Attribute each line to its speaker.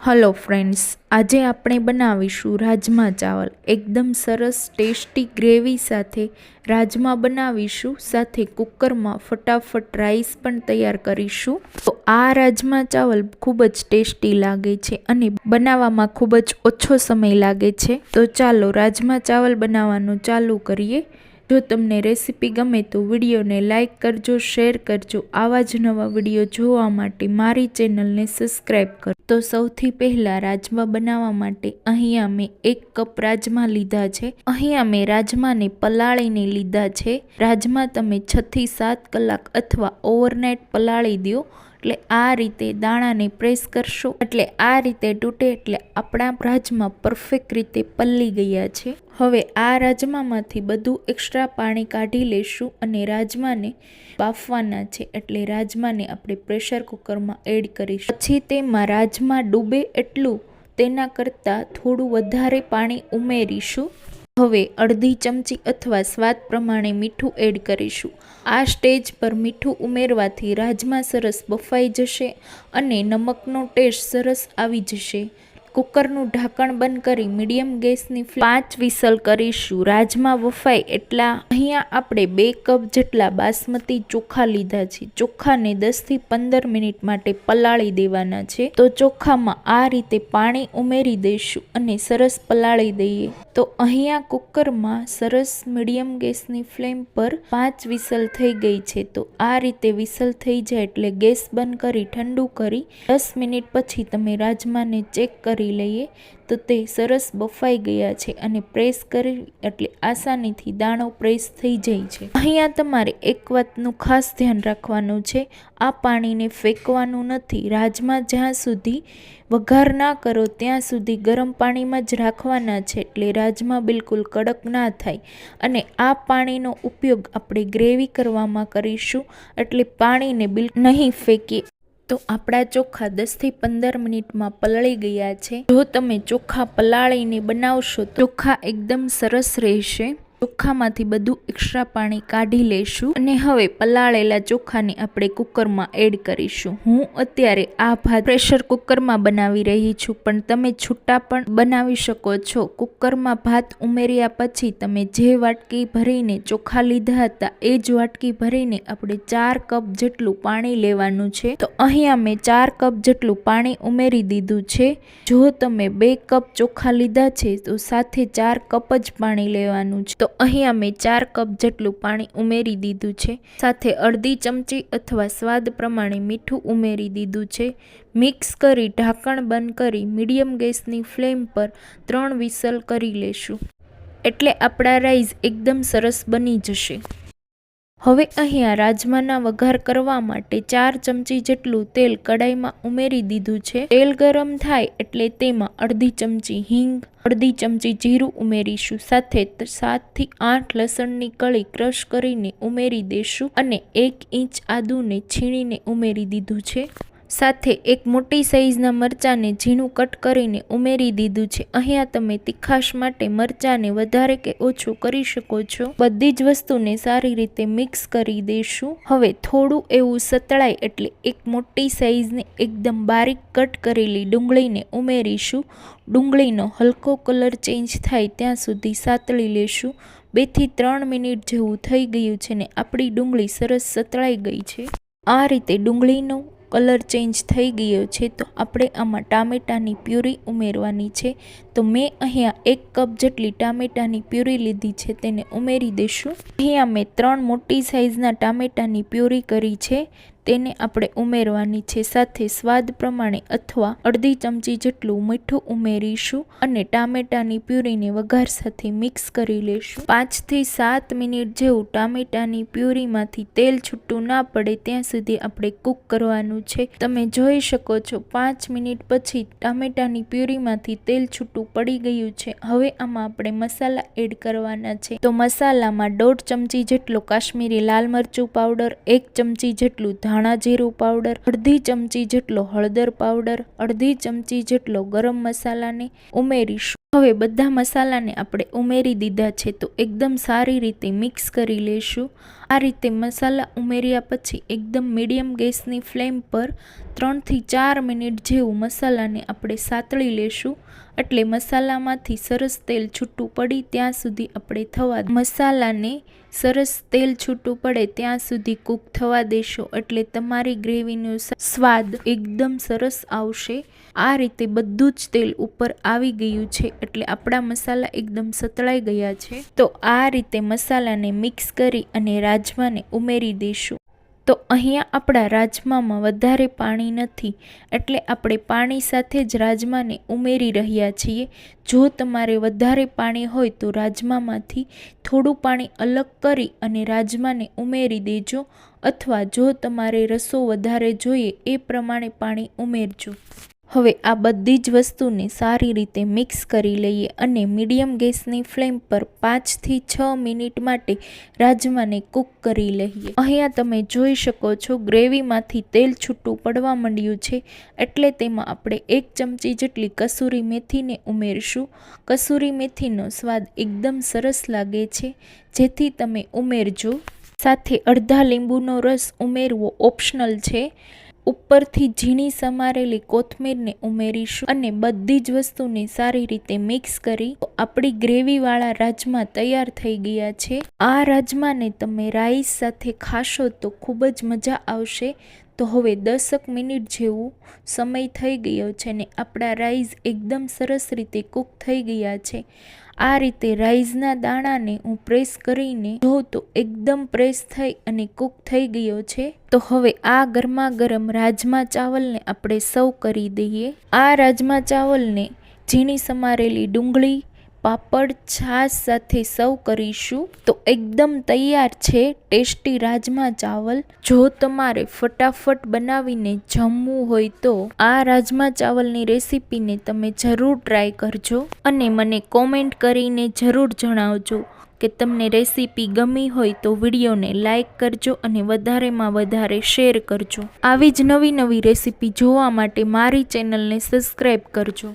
Speaker 1: Hello friends, આજે આપણે બનાવીશું રાજમા ચાવલ. એકદમ સરસ ટેસ્ટી ગ્રેવી સાથે રાજમા બનાવીશું. સાથે કુકરમાં ફટાફટ રાઈસ પણ તૈયાર કરીશું. તો આ રાજમા ચાવલ ખૂબ જ ટેસ્ટી લાગે છે અને બનાવવામાં ખૂબ જ ઓછો સમય લાગે છે. તો ચાલો રાજમા ચાવલ બનાવવાનું ચાલુ કરીએ. જો તમને રેસીપી ગમે તો વિડીયોને લાઇક કરજો, શેર કરજો. આવા જ નવા વિડીયો જોવા માટે મારી ચેનલને સબસ્ક્રાઈબ કરો. તો સૌથી પહેલાં રાજમા બનાવવા માટે અહીંયા મેં 1 કપ રાજમા લીધા છે. અહીંયા મેં રાજમાને પલાળીને લીધા છે. રાજમા તમે 6 થી 7 કલાક અથવા ઓવરનાઇટ પલાળી દો. એટલે આ રીતે દાણાને પ્રેસ કરશો એટલે આ રીતે તૂટે એટલે આપણા રાજમા પરફેક્ટ રીતે પલળી ગયા છે. હવે આ રાજમામાંથી બધું એક્સ્ટ્રા પાણી કાઢી લેશું અને રાજમાને બાફવાના છે. એટલે રાજમાને આપણે પ્રેશર કુકરમાં એડ કરીશું. પછી તેમાં રાજમા ડૂબે એટલું તેના કરતાં થોડું વધારે પાણી ઉમેરીશું. હવે અડધી ચમચી અથવા સ્વાદ પ્રમાણે મીઠું એડ કરીશું. આ સ્ટેજ પર મીઠું ઉમેરવાથી રાજમા સરસ બફાઈ જશે અને નમકનો ટેસ્ટ સરસ આવી જશે. કુકરનું ઢાંકણ બંધ કરી મીડિયમ ગેસની 5 વિસલ કરીશું. રાજમા બફાય એટલા અહીંયા આપણે 2 કપ જેટલા બાસમતી ચોખા લીધા છે. ચોખાને 10 થી 15 મિનિટ માટે પલાળી દેવાના છે. તો ચોખામાં આ રીતે પાણી ઉમેરી દઈશું અને સરસ પલાળી દઈએ. તો અહીંયા કુકરમાં સરસ મીડિયમ ગેસની ફ્લેમ પર 5 વિસલ થઈ ગઈ છે. તો આ રીતે વિસલ થઈ જાય એટલે ગેસ બંધ કરી ઠંડુ કરી 10 મિનિટ પછી તમે રાજમાને ચેક કરી લઈએ તો તે સરસ બફાઈ ગયા છે અને પ્રેસ કરી એટલે આસાનીથી દાણો પ્રેસ થઈ જાય છે. અહીંયા તમારે એક વાતનું ખાસ ધ્યાન રાખવાનું છે, આ પાણીને ફેંકવાનું નથી. રાજમા જ્યાં સુધી વઘાર ના કરો ત્યાં સુધી ગરમ પાણીમાં જ રાખવાના છે એટલે રાજમા બિલકુલ કડક ના થાય. અને આ પાણીનો ઉપયોગ આપણે ગ્રેવી કરવામાં કરીશું એટલે પાણીને બિલકુલ નહીં ફેંકીએ. તો આપણા ચોખા 10 થી 15 મિનિટમાં પલળી ગયા છે. જો તમે ચોખા પલાળીને બનાવશો તો ચોખા એકદમ સરસ રહેશે. ચોખામાંથી બધું એક્સ્ટ્રા પાણી કાઢી લેશું અને હવે પલાળેલા ચોખાને આપણે કુકરમાં એડ કરીશું. હું અત્યારે આ ભાત પ્રેશર કુકરમાં બનાવી રહી છું, પણ તમે છૂટા પણ બનાવી શકો છો. કુકરમાં ભાત ઉમેર્યા પછી તમે જે વાટકી ભરીને ચોખા લીધા હતા એ જ વાટકી ભરીને આપણે 4 કપ જેટલું પાણી લેવાનું છે. તો અહીંયા મેં 4 કપ જેટલું પાણી ઉમેરી દીધું છે. જો તમે 2 કપ ચોખા લીધા છે તો સાથે 4 કપ જ પાણી લેવાનું છે. તો અહીંયા મેં 4 કપ જેટલું પાણી ઉમેરી દીધું છે. સાથે અડધી ચમચી અથવા સ્વાદ પ્રમાણે મીઠું ઉમેરી દીધું છે. મિક્સ કરી ઢાંકણ બંધ કરી મીડિયમ ગેસની ફ્લેમ પર 3 વિસલ કરી લેશું એટલે આપણા રાઈસ એકદમ સરસ બની જશે. હવે અહીંયા રાજમાના વઘાર કરવા માટે 4 ચમચી જેટલું તેલ કડાઈમાં ઉમેરી દીધું છે. તેલ ગરમ થાય એટલે તેમાં અડધી ચમચી હિંગ, અડધી ચમચી જીરું ઉમેરીશું. સાથે 7 થી 8 લસણની કળી ક્રશ કરીને ઉમેરી દેશું અને 1 ઇંચ આદુને છીણીને ઉમેરી દીધું છે. સાથે એક મોટી સાઈઝના મરચાંને ઝીણું કટ કરીને ઉમેરી દીધું છે. અહીંયા તમે તીખાશ માટે મરચાંને વધારે કે ઓછું કરી શકો છો. બધી જ વસ્તુને સારી રીતે મિક્સ કરી દઈશું. હવે થોડું એવું સતળાય એટલે એક મોટી સાઈઝની એકદમ બારીક કટ કરેલી ડુંગળીને ઉમેરીશું. ડુંગળીનો હલકો કલર ચેન્જ થાય ત્યાં સુધી સાતળી લેશું. 2 થી 3 મિનિટ જેવું થઈ ગયું છે ને આપણી ડુંગળી સરસ સતળાઈ ગઈ છે. આ રીતે ડુંગળીનો કલર ચેન્જ થઈ ગયો છે તો આપણે આમાં ટામેટાની પ્યુરી ઉમેરવાની છે. તો મેં અહીંયા 1 કપ જેટલી ટામેટાની પ્યુરી લીધી છે, તેને ઉમેરી દઈશું. અહીંયા મેં 3 મોટી સાઈઝના ટામેટાની પ્યુરી કરી છે, તેને આપણે ઉમેરવાની છે. સાથે સ્વાદ પ્રમાણે અથવા અડધી ચમચી જેટલું મીઠું ઉમેરીશું અને ટામેટાની પ્યુરીને વઘાર સાથે મિક્સ કરી લેશું. 5 થી 7 મિનિટ જેવું ટામેટાની પ્યુરીમાંથી તેલ છૂટું ના પડે ત્યાં સુધી આપણે કૂક કરવાનું છે. તમે જોઈ શકો છો 5 મિનિટ પછી ટામેટાની પ્યુરીમાંથી તેલ છૂટું પડી ગયું છે. હવે આમાં આપણે મસાલા એડ કરવાના છે. તો મસાલામાં 1.5 ચમચી જેટલો કાશ્મીરી લાલ મરચું પાવડર, 1 ચમચી જેટલું ધાણા જીરું પાવડર, અડધી ચમચી જેટલો હળદર પાવડર, અડધી ચમચી જેટલો ગરમ મસાલાને ઉમેરીશું. હવે બધા મસાલાને આપણે ઉમેરી દીધા છે તો એકદમ સારી રીતે મિક્સ કરી લેશું. આ રીતે મસાલા ઉમેર્યા પછી એકદમ મીડિયમ ગેસની ફ્લેમ પર 3 થી 4 મિનિટ જેવું મસાલાને આપણે સાતળી લેશું. એટલે મસાલામાંથી સરસ તેલ છૂટું પડી ત્યાં સુધી આપણે મસાલાને સરસ તેલ છૂટું પડે ત્યાં સુધી કૂક થવા દેશો. એટલે તમારી ગ્રેવીનો સ્વાદ એકદમ સરસ આવશે. આ રીતે બધું જ તેલ ઉપર આવી ગયું છે એટલે આપણા મસાલા એકદમ સતળાઈ ગયા છે. તો આ રીતે મસાલાને મિક્સ કરી અને રાજમાને ઉમેરી દઈશું. તો અહીંયા આપણા રાજમામાં વધારે પાણી નથી એટલે આપણે પાણી સાથે જ રાજમાને ઉમેરી રહ્યા છીએ. જો તમારે વધારે પાણી હોય તો રાજમામાંથી થોડું પાણી અલગ કરી અને રાજમાને ઉમેરી દેજો, અથવા જો તમારે રસો વધારે જોઈએ એ પ્રમાણે પાણી ઉમેરજો. હવે આ બધી જ વસ્તુને સારી રીતે મિક્સ કરી લઈએ અને મીડિયમ ગેસની ફ્લેમ પર 5 થી 6 મિનિટ માટે રાજમાને કૂક કરી લઈએ. અહીંયા તમે જોઈ શકો છો ગ્રેવીમાંથી તેલ છૂટું પડવા માંડ્યું છે એટલે તેમાં આપણે 1 ચમચી જેટલી કસૂરી મેથીને ઉમેરશું. કસૂરી મેથીનો સ્વાદ એકદમ સરસ લાગે છે, જેથી તમે ઉમેરજો. સાથે અડધા લીંબુનો રસ ઉમેરવો ઓપ્શનલ છે. ઉપરથી ઝીણી સમારેલી કોથમીરને ઉમેરીશું અને બધી જ વસ્તુને સારી રીતે મિક્સ કરી આપણી ગ્રેવીવાળા રાજમા તૈયાર થઈ ગયા છે. આ રાજમાને તમે રાઈસ સાથે ખાશો તો ખૂબ જ મજા આવશે. તો હવે 10 મિનિટ જેવું સમય થઈ ગયો છે ને આપણા રાઈસ એકદમ સરસ રીતે કૂક થઈ ગયા છે. આ રીતે રાઈસના દાણાને હું પ્રેસ કરીને જોઉં તો એકદમ પ્રેસ થઈ અને કૂક થઈ ગયો છે. તો હવે આ ગરમા ગરમ રાજમા ચાવલને આપણે સર્વ કરી દઈએ. આ રાજમા ચાવલને ઝીણી સમારેલી ડુંગળી, પાપડ, છાશ સાથે સર્વ કરીશું. તો એકદમ તૈયાર છે ટેસ્ટી રાજમા ચાવલ. જો તમારે ફટાફટ બનાવીને જમવું હોય તો આ રાજમા ચાવલની રેસીપીને તમે જરૂર ટ્રાય કરજો અને મને કોમેન્ટ કરીને જરૂર જણાવજો કે તમને રેસીપી ગમી હોય તો વિડીયોને લાઈક કરજો અને વધારેમાં વધારે શેર કરજો. આવી જ નવી રેસીપી જોવા માટે મારી ચેનલને સબસ્ક્રાઈબ કરજો.